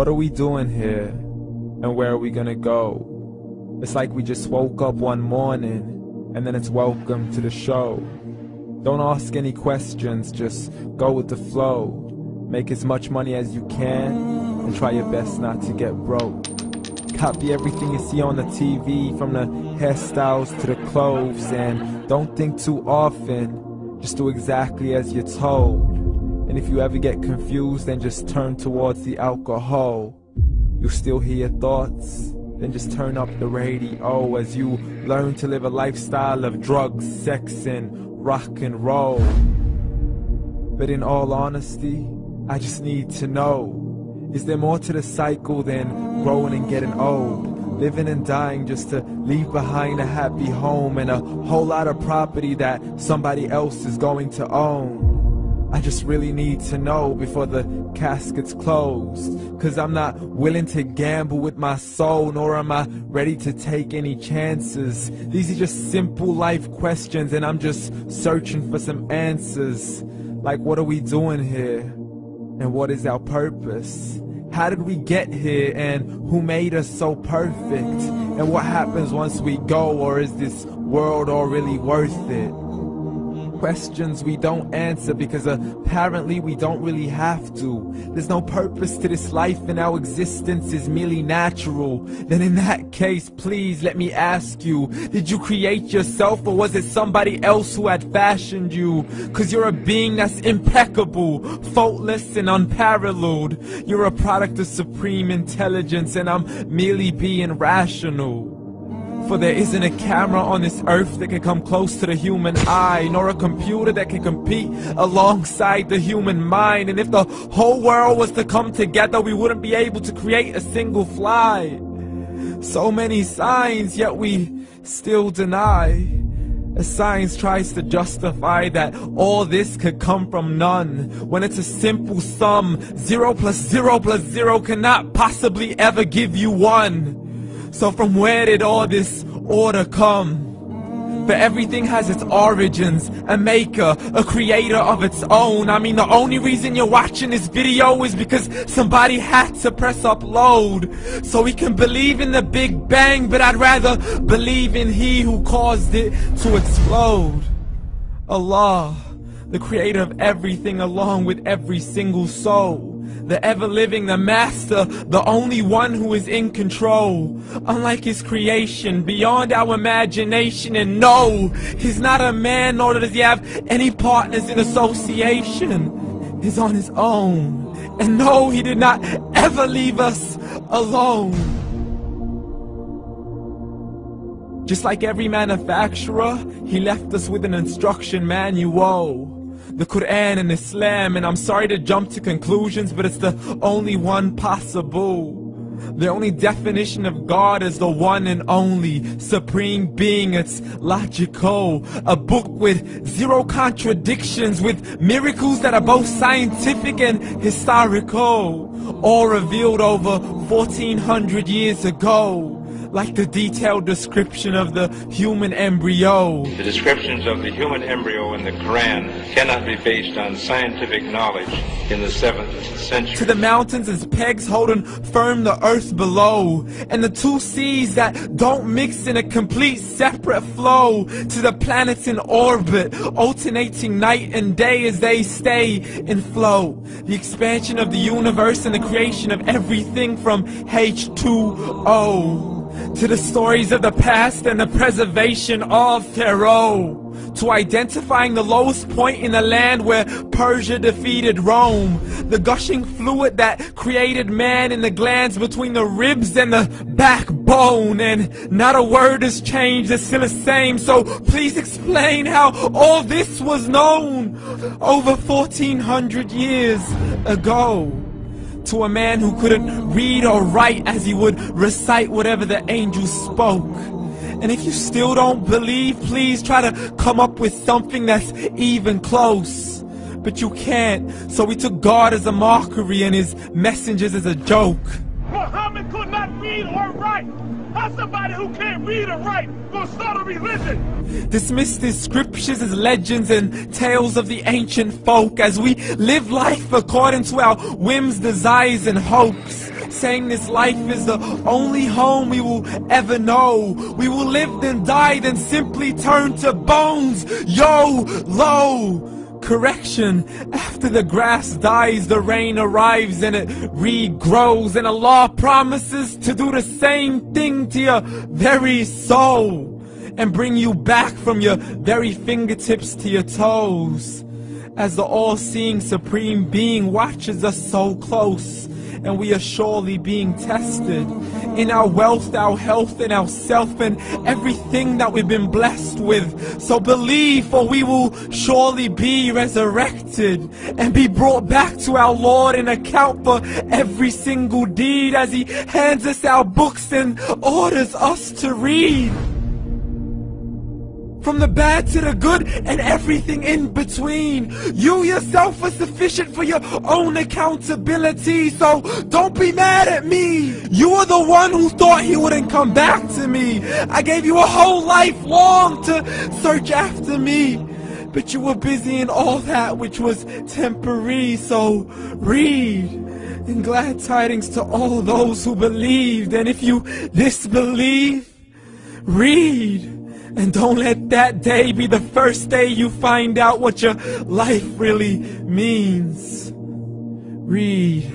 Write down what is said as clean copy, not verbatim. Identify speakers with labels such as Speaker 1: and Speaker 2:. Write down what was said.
Speaker 1: What are we doing here? And where are we gonna go? It's like we just woke up one morning, and then it's welcome to the show. Don't ask any questions, just go with the flow. Make as much money as you can, and try your best not to get broke. Copy everything you see on the TV, from the hairstyles to the clothes, and don't think too often, just do exactly as you're told. And if you ever get confused, then just turn towards the alcohol. You still hear your thoughts? Then just turn up the radio as you learn to live a lifestyle of drugs, sex, and rock and roll. But in all honesty, I just need to know, is there more to the cycle than growing and getting old? Living and dying just to leave behind a happy home and a whole lot of property that somebody else is going to own. I just really need to know before the casket's closed, 'cause I'm not willing to gamble with my soul, nor am I ready to take any chances. These are just simple life questions, and I'm just searching for some answers. Like, what are we doing here? And what is our purpose? How did we get here, and who made us so perfect? And what happens once we go, or is this world all really worth it? Questions we don't answer because apparently we don't really have to. There's no purpose to this life and our existence is merely natural. Then in that case, please let me ask you, did you create yourself, or was it somebody else who had fashioned you? 'Cause you're a being that's impeccable, faultless and unparalleled. You're a product of supreme intelligence, and I'm merely being rational. For there isn't a camera on this earth that can come close to the human eye, nor a computer that can compete alongside the human mind. And if the whole world was to come together, we wouldn't be able to create a single fly. So many signs, yet we still deny. As science tries to justify that all this could come from none, when it's a simple sum. 0 plus 0 plus 0 cannot possibly ever give you 1. So from where did all this order come? For everything has its origins, a maker, a creator of its own. I mean, the only reason you're watching this video is because somebody had to press upload. So we can believe in the Big Bang, but I'd rather believe in He who caused it to explode. Allah, the creator of everything, along with every single soul. The ever-living, the master, the only one who is in control. Unlike his creation, beyond our imagination. And no, he's not a man, nor does he have any partners in association. He's on his own. And no, he did not ever leave us alone. Just like every manufacturer, he left us with an instruction manual. The Quran and Islam, and I'm sorry to jump to conclusions, but it's the only one possible. The only definition of God is the one and only supreme being. It's logical, a book with 0 contradictions, with miracles that are both scientific and historical, all revealed over 1400 years ago. Like the detailed description of the human embryo.
Speaker 2: The descriptions of the human embryo in the Quran cannot be based on scientific knowledge in the 7th century.
Speaker 1: To the mountains as pegs holding firm the earth below, and the 2 seas that don't mix in a complete separate flow. To the planets in orbit, alternating night and day as they stay in flow. The expansion of the universe and the creation of everything from H2O. To the stories of the past and the preservation of Pharaoh. To identifying the lowest point in the land where Persia defeated Rome. The gushing fluid that created man in the glands between the ribs and the backbone. And not a word has changed, it's still the same. So please explain how all this was known over 1400 years ago. To a man who couldn't read or write, as he would recite whatever the angels spoke. And if you still don't believe, please try to come up with something that's even close. But you can't, so we took God as a mockery and his messengers as a joke.
Speaker 3: Muhammad could not read or write. How's somebody who can't read or write gonna start a religion?
Speaker 1: Dismiss these scriptures as legends and tales of the ancient folk, as we live life according to our whims, desires, and hopes. saying this life is the only home we will ever know. We will live then die, then simply turn to bones. YOLO! Correction, after the grass dies, the rain arrives and it regrows, and Allah promises to do the same thing to your very soul and bring you back from your very fingertips to your toes, as the all-seeing supreme being watches us so close, and we are surely being tested in our wealth, our health, and our self, and everything that we've been blessed with. So believe, for we will surely be resurrected and be brought back to our Lord and account for every single deed, as He hands us our books and orders us to read. From the bad to the good and everything in between. You yourself are sufficient for your own accountability, so don't be mad at me. You are the one who thought He wouldn't come back to me. I gave you a whole life long to search after me, but you were busy in all that which was temporary. So read, and glad tidings to all those who believed. And if you disbelieve, read. And don't let that day be the first day you find out what your life really means. Read.